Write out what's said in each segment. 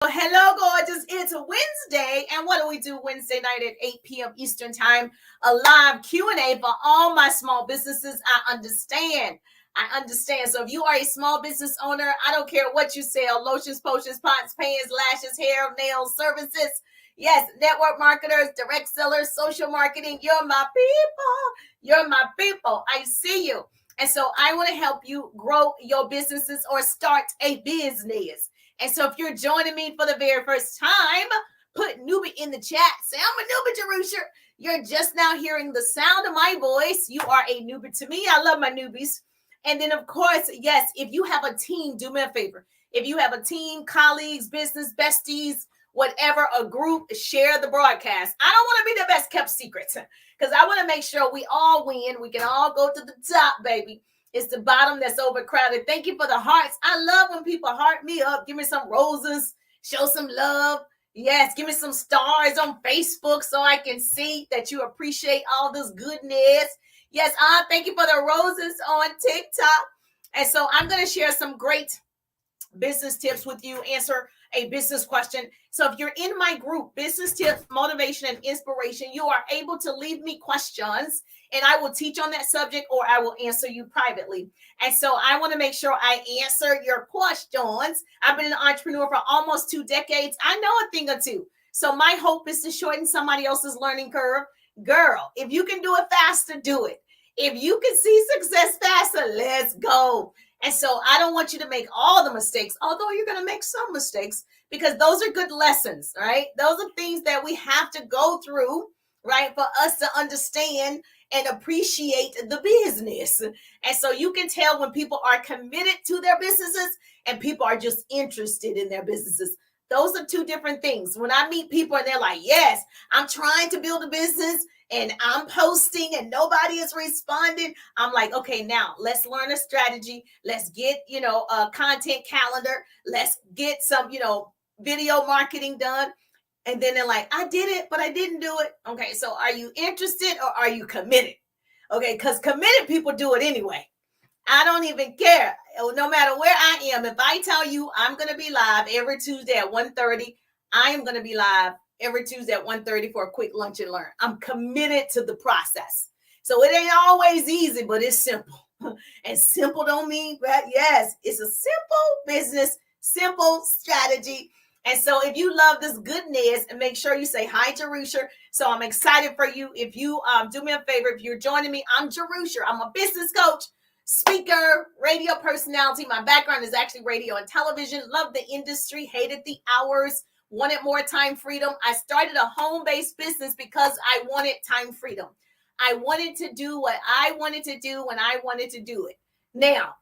Hello, gorgeous. It's Wednesday, and what do we do Wednesday night at 8 p.m. Eastern Time? A live Q&A for all my small businesses. I understand. So if you are a small business owner, I don't care what you sell, lotions, potions, pots, pans, lashes, hair, nails, services. Yes, network marketers, direct sellers, social marketing. You're my people. You're my people. I see you. And so I want to help you grow your businesses or start a business. And so if you're joining me for the very first time, put newbie in the chat. Say, I'm a newbie, Jerusha. You're just now hearing the sound of my voice. You are a newbie to me. I love my newbies. And then, of course, yes, if you have a team, do me a favor. If you have a team, colleagues, business besties, whatever, a group, share the broadcast. I don't want to be the best kept secret because I want to make sure we all win. We can all go to the top, baby. It's the bottom that's overcrowded. Thank you for the hearts. I love when people heart me up. Give me some roses. Show some love. Yes, give me some stars on Facebook so I can see that you appreciate all this goodness. Yes, thank you for the roses on TikTok. And so I'm going to share some great business tips with you, answer a business question. So if you're in my group, Business Tips, Motivation, and Inspiration, you are able to leave me questions and I will teach on that subject or I will answer you privately. And so I want to make sure I answer your questions. I've been an entrepreneur for almost 2 decades. I know a thing or two. So my hope is to shorten somebody else's learning curve. Girl, if you can do it faster, do it. If you can see success faster, let's go. And so I don't want you to make all the mistakes, although you're going to make some mistakes because those are good lessons, right? Those are things that we have to go through, right, for us to understand and appreciate the business. And so you can tell when people are committed to their businesses and people are just interested in their businesses. Those are two different things. When I meet people and they're like, yes, I'm trying to build a business and I'm posting and nobody is responding, I'm like, okay, now let's learn a strategy. Let's get, a content calendar. Let's get some, video marketing done. And then they're like, I did it, but I didn't do it. Okay, so are you interested or are you committed? Okay, because committed people do it anyway. I don't even care. No matter where I am, if I tell you I'm going to be live every Tuesday at 1:30, I am going to be live every Tuesday at 1:30 for a quick lunch and learn. I'm committed to the process. So it ain't always easy, but it's simple. And simple don't mean that, yes, it's a simple business, simple strategy. And so if you love this goodness, and make sure you say hi, Jerusha. So I'm excited for you. If you do me a favor, if you're joining me, I'm Jerusha. I'm a business coach, speaker, radio personality. My background is actually radio and television. Love the industry, hated the hours, wanted more time freedom. I started a home-based business because I wanted time freedom. I wanted to do what I wanted to do when I wanted to do it. Now,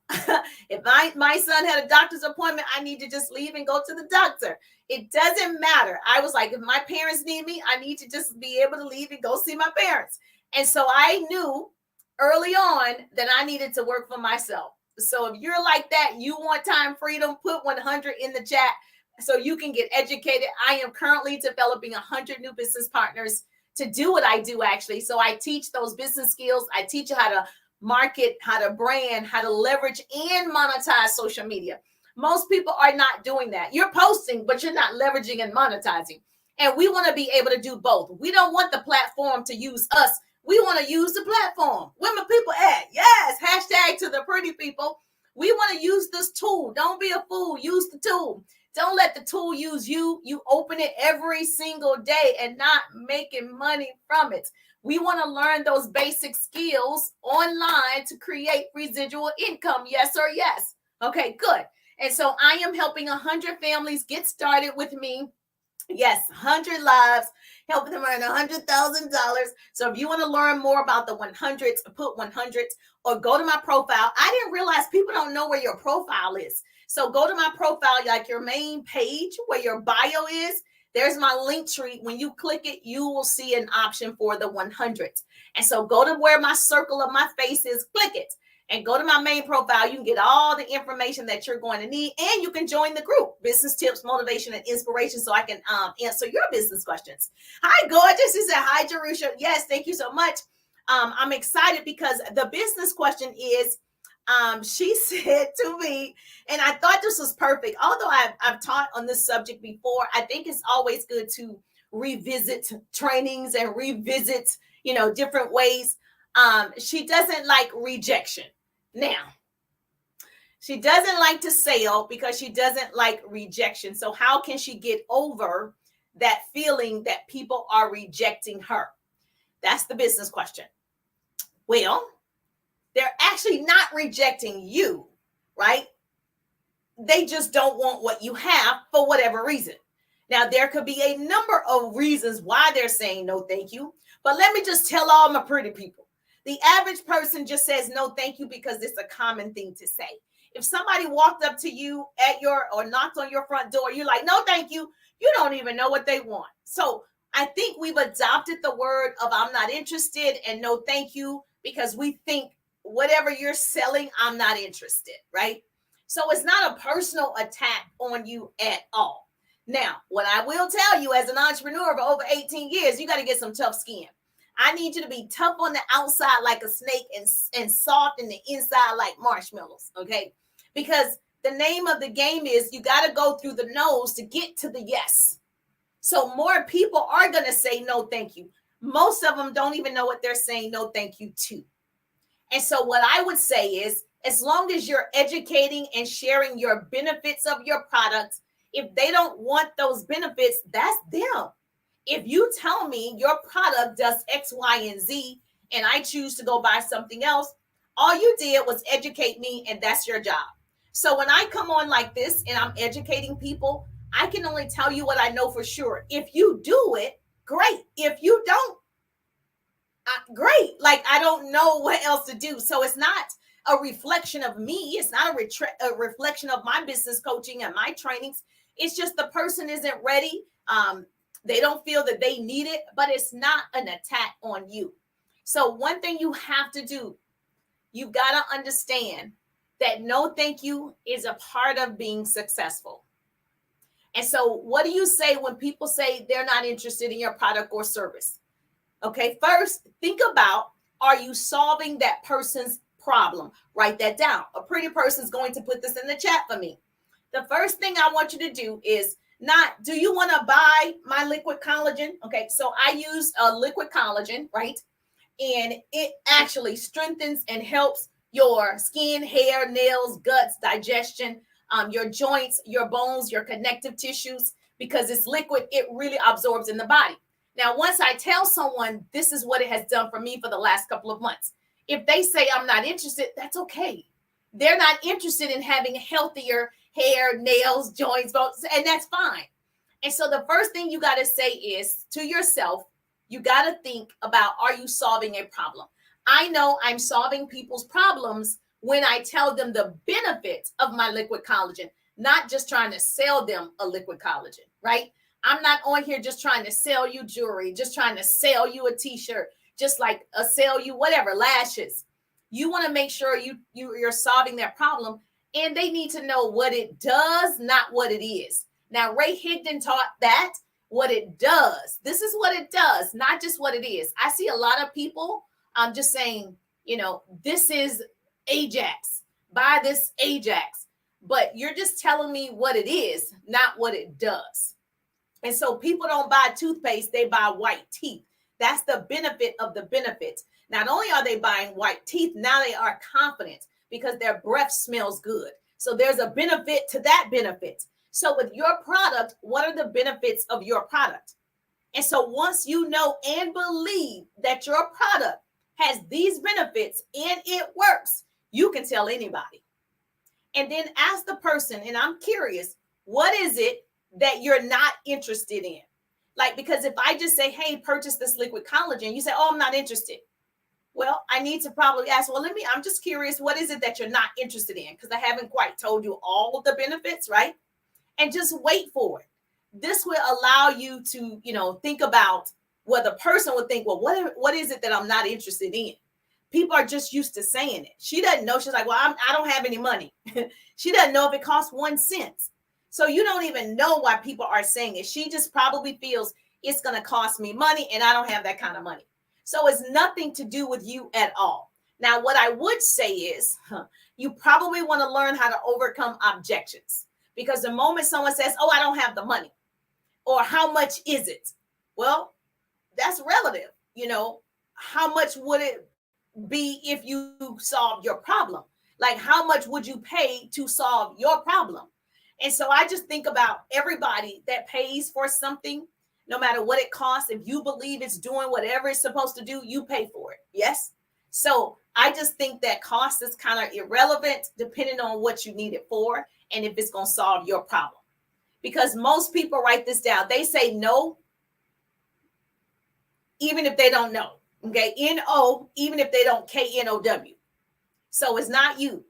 if my son had a doctor's appointment, I need to just leave and go to the doctor. It doesn't matter. I was like, if my parents need me, I need to just be able to leave and go see my parents. And so I knew early on that I needed to work for myself. So if you're like that, you want time freedom, put 100 in the chat so you can get educated. I am currently developing 100 new business partners to do what I do, actually. So I teach those business skills. I teach you how to market, how to brand, how to leverage and monetize social media. Most people are not doing that. You're posting, but you're not leveraging and monetizing. And we want to be able to do both. We don't want the platform to use us. We want to use the platform. Where my people at? Yes, hashtag to the pretty people. We want to use this tool. Don't be a fool. Use the tool. Don't let the tool use you. You open it every single day and not making money from it. We want to learn those basic skills online to create residual income. Yes or yes? Okay, good. And so I am helping 100 families get started with me. Yes, 100 lives, helping them earn $100,000. So if you want to learn more about the 100s, put 100s or go to my profile. I didn't realize people don't know where your profile is. So go to my profile, like your main page where your bio is. There's my link tree. When you click it, you will see an option for the 100s. And so go to where my circle of my face is, click it. And go to my main profile. You can get all the information that you're going to need. And you can join the group, Business Tips, Motivation, and Inspiration, so I can answer your business questions. Hi, gorgeous. She said, hi, Jerusha. Yes, thank you so much. I'm excited because the business question is, She said to me, and I thought this was perfect. Although I've taught on this subject before, I think it's always good to revisit trainings and revisit, different ways. She doesn't like rejection. Now, she doesn't like to sell because she doesn't like rejection. So how can she get over that feeling that people are rejecting her? That's the business question. Well, they're actually not rejecting you, right? They just don't want what you have for whatever reason. Now, there could be a number of reasons why they're saying no, thank you. But let me just tell all my pretty people. The average person just says no, thank you because it's a common thing to say. If somebody walked up to you or knocked on your front door, you're like, no, thank you. You don't even know what they want. So I think we've adopted the word of I'm not interested and no, thank you, because we think whatever you're selling, I'm not interested, right? So it's not a personal attack on you at all. Now, what I will tell you as an entrepreneur for over 18 years, you got to get some tough skin. I need you to be tough on the outside like a snake and soft in the inside like marshmallows, okay? Because the name of the game is you got to go through the no's to get to the yes. So more people are going to say no, thank you. Most of them don't even know what they're saying no, thank you to. And so what I would say is, as long as you're educating and sharing your benefits of your products, if they don't want those benefits, that's them. If you tell me your product does X, Y, and Z, and I choose to go buy something else, all you did was educate me, and that's your job. So when I come on like this and I'm educating people, I can only tell you what I know for sure. If you do it, great. If you don't, great. Like, I don't know what else to do. So it's not a reflection of me. It's not a reflection of my business coaching and my trainings. It's just the person isn't ready. They don't feel that they need it, but it's not an attack on you. So one thing you have to do, you've got to understand that no thank you is a part of being successful. And so what do you say when people say they're not interested in your product or service? Okay, first, think about, are you solving that person's problem? Write that down. A pretty person is going to put this in the chat for me. The first thing I want you to do is not, do you want to buy my liquid collagen? Okay, so I use a liquid collagen, right? And it actually strengthens and helps your skin, hair, nails, guts, digestion, your joints, your bones, your connective tissues, because it's liquid, it really absorbs in the body. Now, once I tell someone this is what it has done for me for the last couple of months, if they say I'm not interested, that's okay. They're not interested in having healthier hair, nails, joints, bones, and that's fine. And so the first thing you got to say is to yourself, you got to think about, are you solving a problem? I know I'm solving people's problems when I tell them the benefits of my liquid collagen, not just trying to sell them a liquid collagen, right? I'm not on here just trying to sell you jewelry, just trying to sell you a t-shirt, just like sell you whatever, lashes. You want to make sure you're solving that problem, and they need to know what it does, not what it is. Now, Ray Higdon taught that what it does. This is what it does, not just what it is. I see a lot of people just saying, this is Ajax, buy this Ajax, but you're just telling me what it is, not what it does. And so people don't buy toothpaste, they buy white teeth. That's the benefit of the benefits. Not only are they buying white teeth, now they are confident because their breath smells good. So there's a benefit to that benefit. So with your product, what are the benefits of your product? And so once you know and believe that your product has these benefits and it works, you can tell anybody. And then ask the person, and I'm curious, what is it that you're not interested in? Like, because if I just say, hey, purchase this liquid collagen, you say, oh, I'm not interested. Well, I need to probably ask, I'm just curious, what is it that you're not interested in? Because I haven't quite told you all of the benefits, right? And just wait for it. This will allow you to, think about what the person would think, well, what is it that I'm not interested in? People are just used to saying it. She doesn't know. She's like, well, I don't have any money. She doesn't know if it costs 1 cent. So you don't even know why people are saying it. She just probably feels it's going to cost me money and I don't have that kind of money. So it's nothing to do with you at all. Now, what I would say is you probably want to learn how to overcome objections, because the moment someone says, oh, I don't have the money, or how much is it? Well, that's relative. How much would it be if you solved your problem? Like, how much would you pay to solve your problem? And so I just think about everybody that pays for something, no matter what it costs. If you believe it's doing whatever it's supposed to do, you pay for it. Yes. So I just think that cost is kind of irrelevant depending on what you need it for and if it's going to solve your problem. Because most people, write this down, they say no, even if they don't know. Okay. N-O, even if they don't K-N-O-W. So it's not you.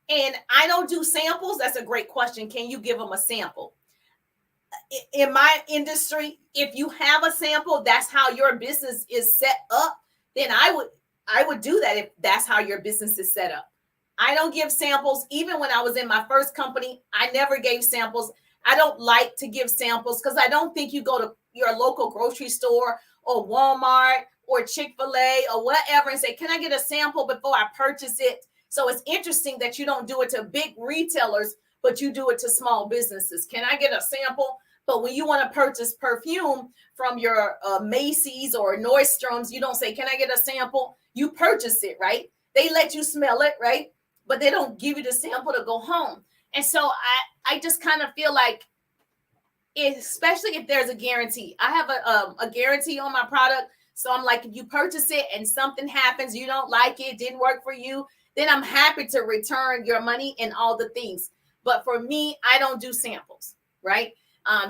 And I don't do samples. That's a great question. Can you give them a sample? In my industry, if you have a sample, that's how your business is set up, then I would do that if that's how your business is set up. I don't give samples. Even when I was in my first company, I never gave samples. I don't like to give samples because I don't think you go to your local grocery store or Walmart or Chick-fil-A or whatever and say, can I get a sample before I purchase it? So it's interesting that you don't do it to big retailers, but you do it to small businesses. Can I get a sample? But when you want to purchase perfume from your Macy's or Nordstrom's, you don't say, can I get a sample? You purchase it, right? They let you smell it, right? But they don't give you the sample to go home. And so I just kind of feel like, especially if there's a guarantee. I have a guarantee on my product. So I'm like, if you purchase it and something happens, you don't like it, didn't work for you, then I'm happy to return your money and all the things. But for me, I don't do samples, right?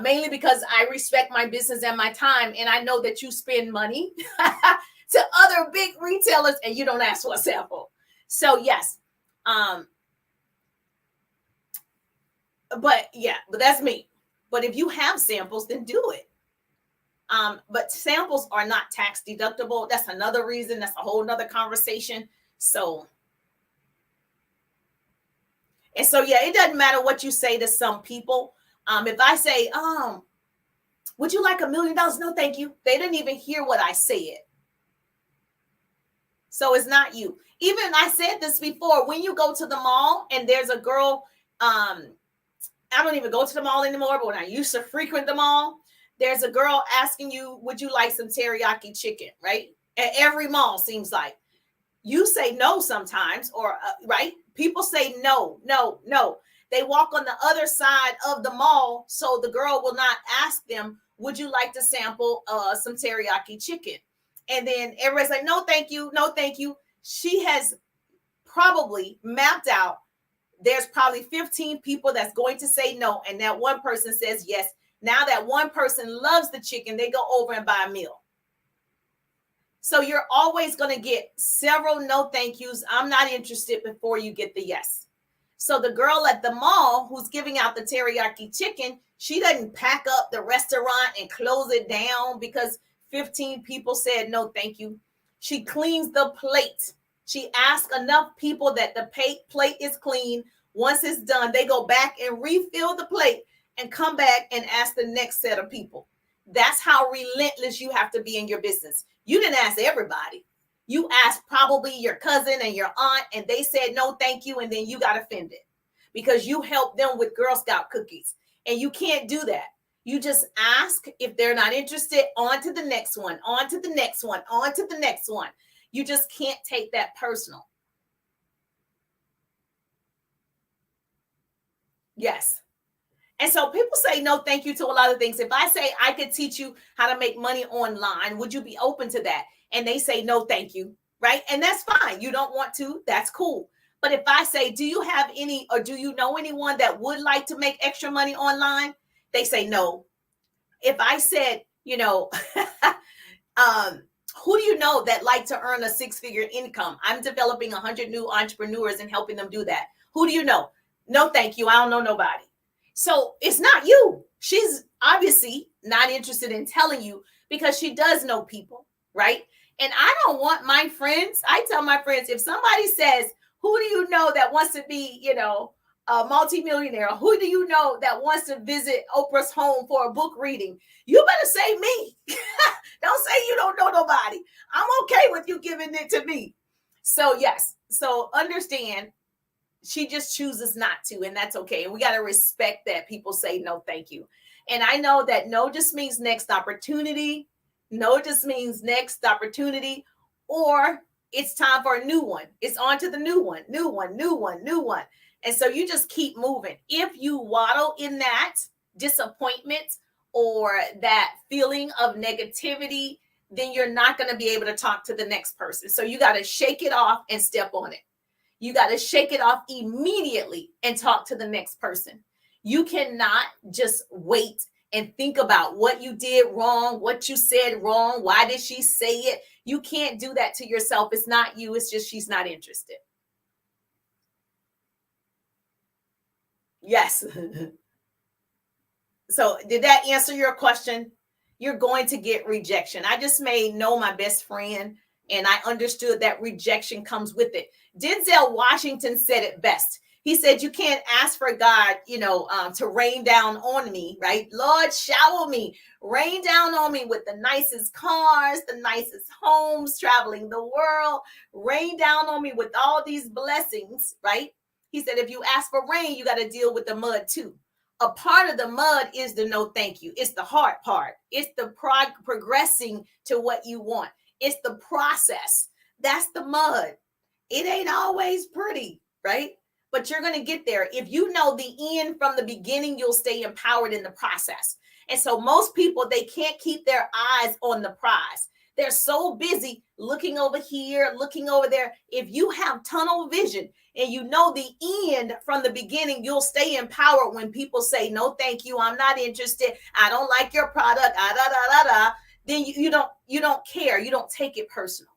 Mainly because I respect my business and my time. And I know that you spend money to other big retailers and you don't ask for a sample. So yes. But that's me. But if you have samples, then do it. But samples are not tax deductible. That's another reason. That's a whole nother conversation. So it doesn't matter what you say to some people. If I say, would you like $1 million? No, thank you. They didn't even hear what I said. So it's not you. Even I said this before, when you go to the mall and there's a girl, I don't even go to the mall anymore, but when I used to frequent the mall, there's a girl asking you, would you like some teriyaki chicken, right? At every mall seems like. You say no sometimes, or right? People say no. They walk on the other side of the mall, so the girl will not ask them, would you like to sample some teriyaki chicken? And then everybody's like, no, thank you. No, thank you. She has probably mapped out, there's probably 15 people that's going to say no, and that one person says yes. Now that one person loves the chicken, they go over and buy a meal. So you're always going to get several no thank yous. I'm not interested before you get the yes. So the girl at the mall who's giving out the teriyaki chicken, she doesn't pack up the restaurant and close it down because 15 people said no thank you. She cleans the plate. She asks enough people that the plate is clean. Once it's done, they go back and refill the plate and come back and ask the next set of people. That's how relentless you have to be in your business. You didn't ask everybody. You asked probably your cousin and your aunt, and they said no, thank you. And then you got offended because you helped them with Girl Scout cookies. And you can't do that. You just ask. If they're not interested, on to the next one, on to the next one, on to the next one. You just can't take that personal. Yes. And so people say no thank you to a lot of things. If I say I could teach you how to make money online, would you be open to that? And they say no thank you, right? And that's fine. You don't want to, that's cool. But if I say, do you have any, or do you know anyone that would like to make extra money online? They say no. If I said, who do you know that like to earn a 6-figure income? I'm developing 100 new entrepreneurs and helping them do that. Who do you know? No thank you. I don't know nobody. So it's not you. She's obviously not interested in telling you because she does know people, right? And I don't want my friends. I tell my friends, if somebody says, who do you know that wants to be, a multimillionaire? Who do you know that wants to visit Oprah's home for a book reading? You better say me. Don't say you don't know nobody. I'm okay with you giving it to me. So yes, so understand she just chooses not to, and that's okay. And we got to respect that people say no, thank you. And I know that no just means next opportunity. No just means next opportunity, or it's time for a new one. It's on to the new one, new one, new one, new one. And so you just keep moving. If you waddle in that disappointment or that feeling of negativity, then you're not going to be able to talk to the next person. So you got to shake it off and step on it. You got to shake it off immediately and talk to the next person. You cannot just wait and think about what you did wrong, what you said wrong, why did she say it? You can't do that to yourself. It's not you, it's just she's not interested. Yes. So, did that answer your question? You're going to get rejection. I just made know my best friend, and I understood that rejection comes with it. Denzel Washington said it best. He said, you can't ask for God, to rain down on me, right? Lord, shower me, rain down on me with the nicest cars, the nicest homes, traveling the world, rain down on me with all these blessings, right? He said, if you ask for rain, you got to deal with the mud too. A part of the mud is the no thank you. It's the hard part. It's the progressing to what you want. It's the process. That's the mud. It ain't always pretty, right? But you're going to get there. If you know the end from the beginning, you'll stay empowered in the process. And so most people, they can't keep their eyes on the prize. They're so busy looking over here, looking over there. If you have tunnel vision and you know the end from the beginning, you'll stay empowered when people say, no, thank you, I'm not interested, I don't like your product, then you don't care. You don't take it personal.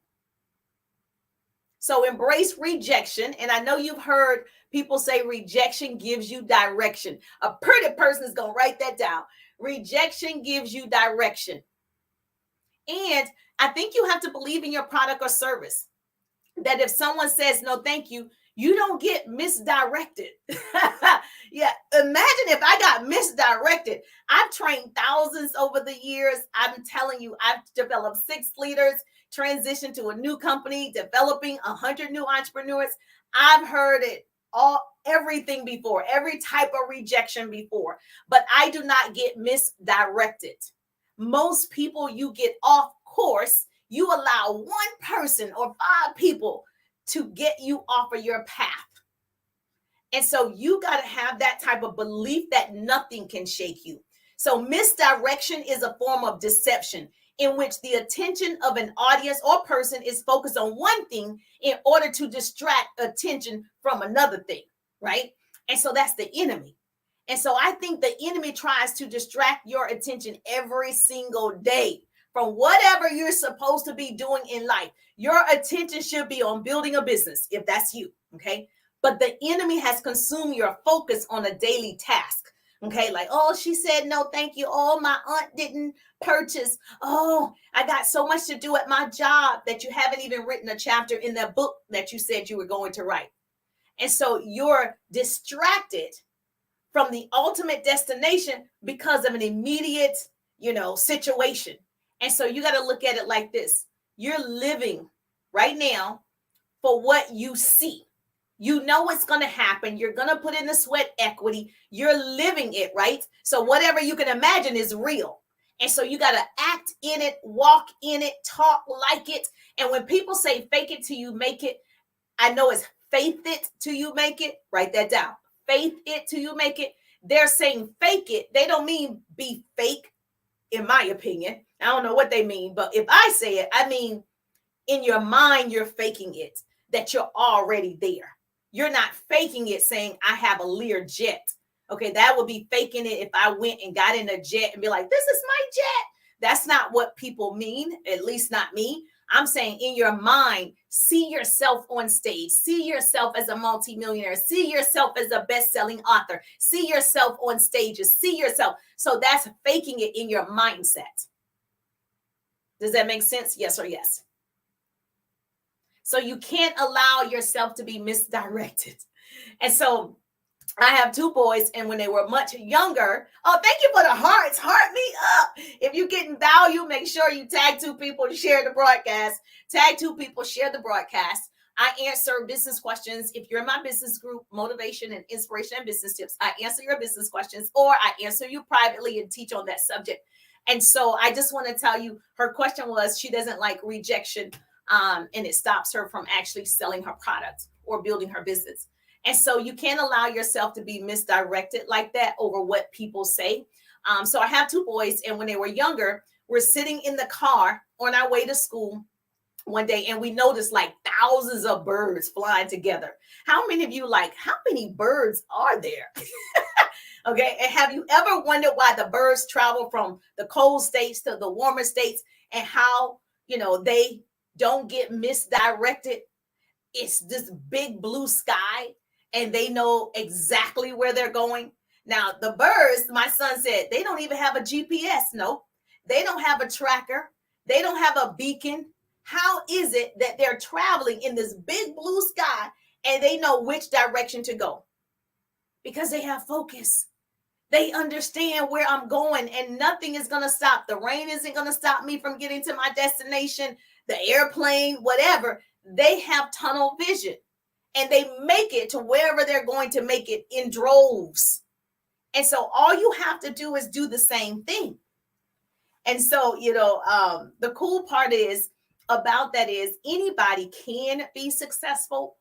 So embrace rejection. And I know you've heard people say rejection gives you direction. A pretty person is going to write that down. Rejection gives you direction. And I think you have to believe in your product or service. That if someone says no, thank you, you don't get misdirected. Yeah, imagine if I got misdirected. I've trained thousands over the years. I'm telling you, I've developed 6 leaders, transitioned to a new company, developing 100 new entrepreneurs. I've heard it everything before, every type of rejection before, but I do not get misdirected. Most people, you get off course. You allow one person or 5 people to get you off of your path. And so you got to have that type of belief that nothing can shake you. So misdirection is a form of deception in which the attention of an audience or person is focused on one thing in order to distract attention from another thing, right? And so that's the enemy. And so I think the enemy tries to distract your attention every single day from whatever you're supposed to be doing in life. Your attention should be on building a business, if that's you, okay? But the enemy has consumed your focus on a daily task, okay? Like, oh, she said no, thank you. Oh, my aunt didn't purchase. Oh, I got so much to do at my job that you haven't even written a chapter in that book that you said you were going to write. And so you're distracted from the ultimate destination because of an immediate, situation. And so you got to look at it like this. You're living right now for what you see. You know it's going to happen. You're going to put in the sweat equity. You're living it, right? So whatever you can imagine is real. And so you got to act in it, walk in it, talk like it. And when people say fake it till you make it, I know it's faith it till you make it. Write that down. Faith it till you make it. They're saying fake it. They don't mean be fake, in my opinion. I don't know what they mean, but if I say it, I mean in your mind, you're faking it, that you're already there. You're not faking it saying, I have a Lear jet. Okay, that would be faking it if I went and got in a jet and be like, this is my jet. That's not what people mean, at least not me. I'm saying in your mind, see yourself on stage, see yourself as a multimillionaire, see yourself as a best-selling author, see yourself on stages, see yourself. So that's faking it in your mindset. Does that make sense? Yes or yes? So you can't allow yourself to be misdirected. And so I have 2 boys, and when they were much younger, oh, thank you for the hearts. Heart me up. If you're getting value, make sure you tag 2 people to share the broadcast. Tag 2 people, share the broadcast. I answer business questions. If you're in my business group, Motivation and Inspiration and Business Tips, I answer your business questions, or I answer you privately and teach on that subject. And so I just want to tell you, her question was, she doesn't like rejection, and it stops her from actually selling her product or building her business. And so you can't allow yourself to be misdirected like that over what people say. So I have two boys, and when they were younger, we're sitting in the car on our way to school one day, and we noticed like thousands of birds flying together. How many of you like, how many birds are there? Okay. And have you ever wondered why the birds travel from the cold states to the warmer states, and how, they don't get misdirected? It's this big blue sky, and they know exactly where they're going. Now, the birds, my son said, they don't even have a GPS. No, they don't have a tracker. They don't have a beacon. How is it that they're traveling in this big blue sky and they know which direction to go? Because they have focus. They understand where I'm going, and nothing is going to stop. The rain isn't going to stop me from getting to my destination, the airplane, whatever. They have tunnel vision, and they make it to wherever they're going to make it in droves. And so all you have to do is do the same thing. And so, the cool part is about that is anybody can be successful.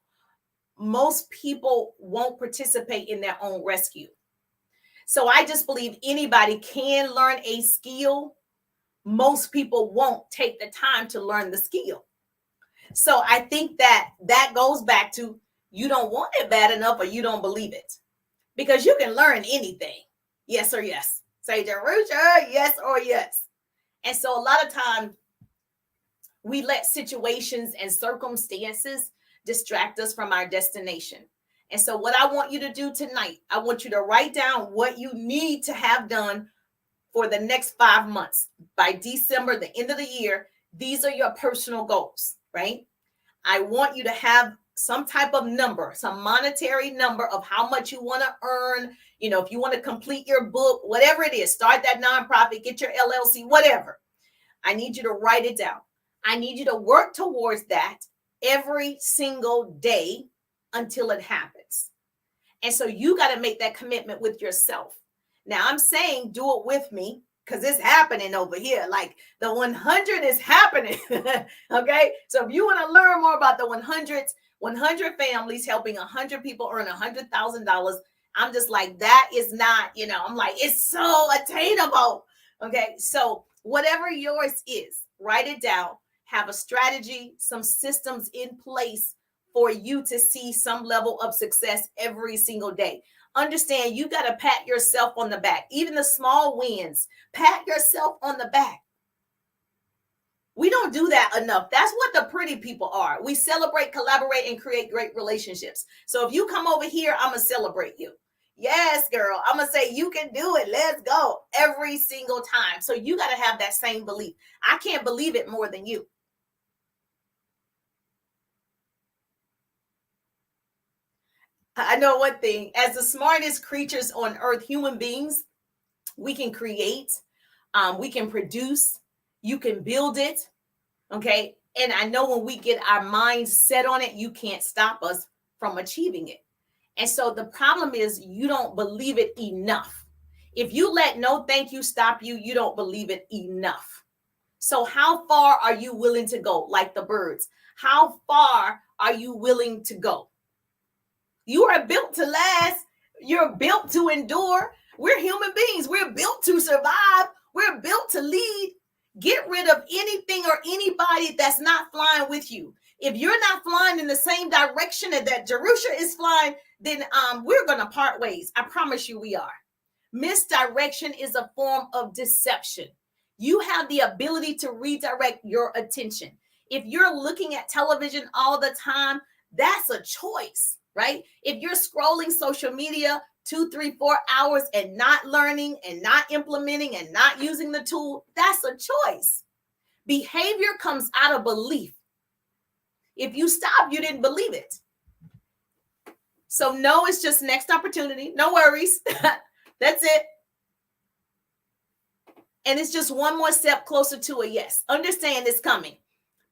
Most people won't participate in their own rescue. So I just believe anybody can learn a skill. Most people won't take the time to learn the skill. So I think that goes back to, you don't want it bad enough, or you don't believe it. Because you can learn anything. Yes or yes. Say, Jerusha, yes or yes. And so a lot of times we let situations and circumstances distract us from our destination. And so what I want you to do tonight, I want you to write down what you need to have done for the next 5 months. By December, the end of the year, these are your personal goals, right? I want you to have some type of number, some monetary number of how much you want to earn. If you want to complete your book, whatever it is, start that nonprofit, get your LLC, whatever. I need you to write it down. I need you to work towards that every single day until it happens. And so you got to make that commitment with yourself. Now I'm saying do it with me, because it's happening over here. Like the 100 is happening. Okay. So if you want to learn more about the 100 families helping 100 people earn $100,000, I'm just like, that is not, I'm like, it's so attainable. Okay. So whatever yours is, write it down, have a strategy, some systems in place for you to see some level of success every single day. Understand, you got to pat yourself on the back. Even the small wins, pat yourself on the back. We don't do that enough. That's what the pretty people are. We celebrate, collaborate, and create great relationships. So if you come over here, I'm going to celebrate you. Yes, girl. I'm going to say, you can do it. Let's go every single time. So you got to have that same belief. I can't believe it more than you. I know one thing, as the smartest creatures on earth, human beings, we can create, we can produce, you can build it. Okay. And I know when we get our minds set on it, you can't stop us from achieving it. And so the problem is, you don't believe it enough. If you let no thank you stop you, you don't believe it enough. So how far are you willing to go? Like the birds, how far are you willing to go? You are built to last. You're built to endure. We're human beings. We're built to survive. We're built to lead. Get rid of anything or anybody that's not flying with you. If you're not flying in the same direction that Jerusha is flying, then we're going to part ways. I promise you we are. Misdirection is a form of deception. You have the ability to redirect your attention. If you're looking at television all the time, that's a choice. Right? If you're scrolling social media 2, 3, 4 hours and not learning and not implementing and not using the tool, that's a choice. Behavior comes out of belief. If you stop, you didn't believe it. So no, it's just next opportunity. No worries. That's it. And it's just one more step closer to a yes. Understand it's coming.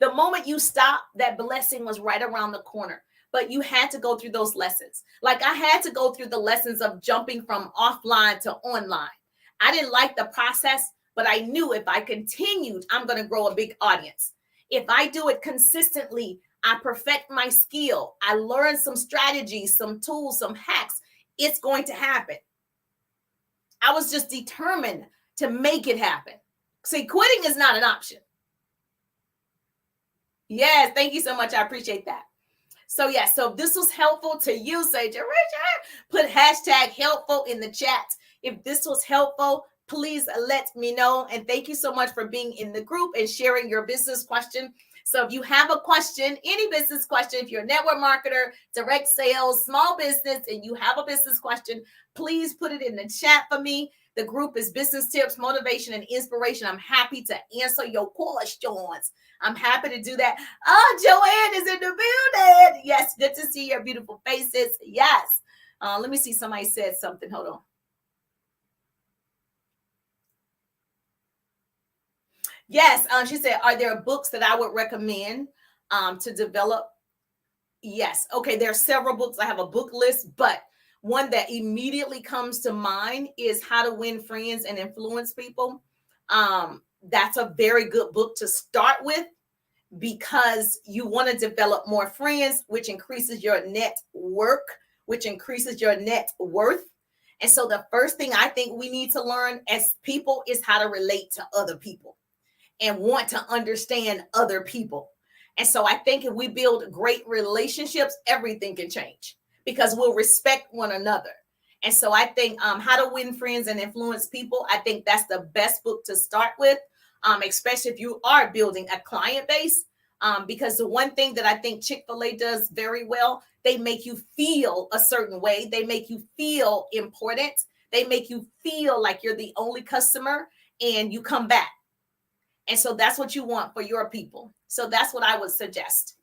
The moment you stop, that blessing was right around the corner. But you had to go through those lessons. Like I had to go through the lessons of jumping from offline to online. I didn't like the process, but I knew if I continued, I'm going to grow a big audience. If I do it consistently, I perfect my skill, I learn some strategies, some tools, some hacks, it's going to happen. I was just determined to make it happen. See, quitting is not an option. Yes, thank you so much. I appreciate that. So yes, so if this was helpful to you, say, Richard, put hashtag helpful in the chat. If this was helpful, please let me know. And thank you so much for being in the group and sharing your business question. So if you have a question, any business question, if you're a network marketer, direct sales, small business, and you have a business question, please put it in the chat for me. The group is Business Tips, Motivation, and Inspiration. I'm happy to answer your questions. I'm happy to do that. Oh, Joanne is in the building. Yes, good to see your beautiful faces. Yes. Let me see. Somebody said something. Hold on. Yes, she said, are there books that I would recommend to develop? Yes. Okay, there are several books. I have a book list, but one that immediately comes to mind is How to Win Friends and Influence People. That's a very good book to start with because you want to develop more friends, which increases your network, which increases your net worth. And so the first thing I think we need to learn as people is how to relate to other people and want to understand other people. And so I think if we build great relationships, everything can change because we'll respect one another. And so I think How to Win Friends and Influence People, I think that's the best book to start with, especially if you are building a client base. Because the one thing that I think Chick-fil-A does very well, they make you feel a certain way. They make you feel important. They make you feel like you're the only customer and you come back. And so that's what you want for your people. So that's what I would suggest.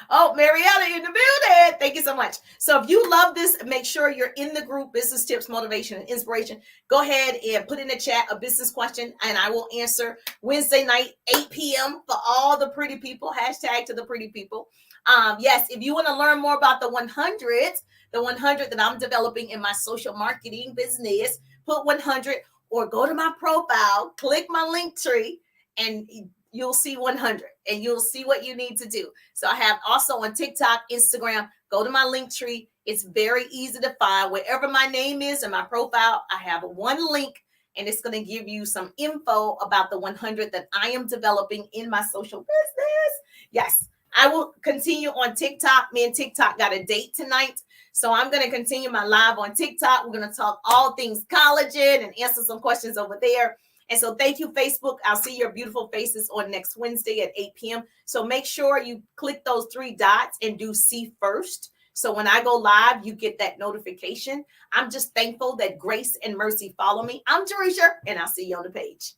Oh, Marietta in the building. Thank you so much. So if you love this, make sure you're in the group Business Tips, Motivation, and Inspiration. Go ahead and put in the chat a business question, and I will answer Wednesday night, 8 p.m. for all the pretty people. Hashtag to the pretty people. Yes, if you want to learn more about the 100 that I'm developing in my social marketing business, put 100 or go to my profile, click my link tree, and you'll see 100 and you'll see what you need to do. So I have also on TikTok, Instagram, go to my link tree. It's very easy to find. Wherever my name is in my profile, I have one link and it's going to give you some info about the 100 that I am developing in my social business. Yes, I will continue on TikTok. Me and TikTok got a date tonight. So I'm going to continue my live on TikTok. We're going to talk all things collagen and answer some questions over there. And so thank you, Facebook. I'll see your beautiful faces on next Wednesday at 8 p.m. So make sure you click those 3 dots and do see first. So when I go live, you get that notification. I'm just thankful that grace and mercy follow me. I'm Jerisha, and I'll see you on the page.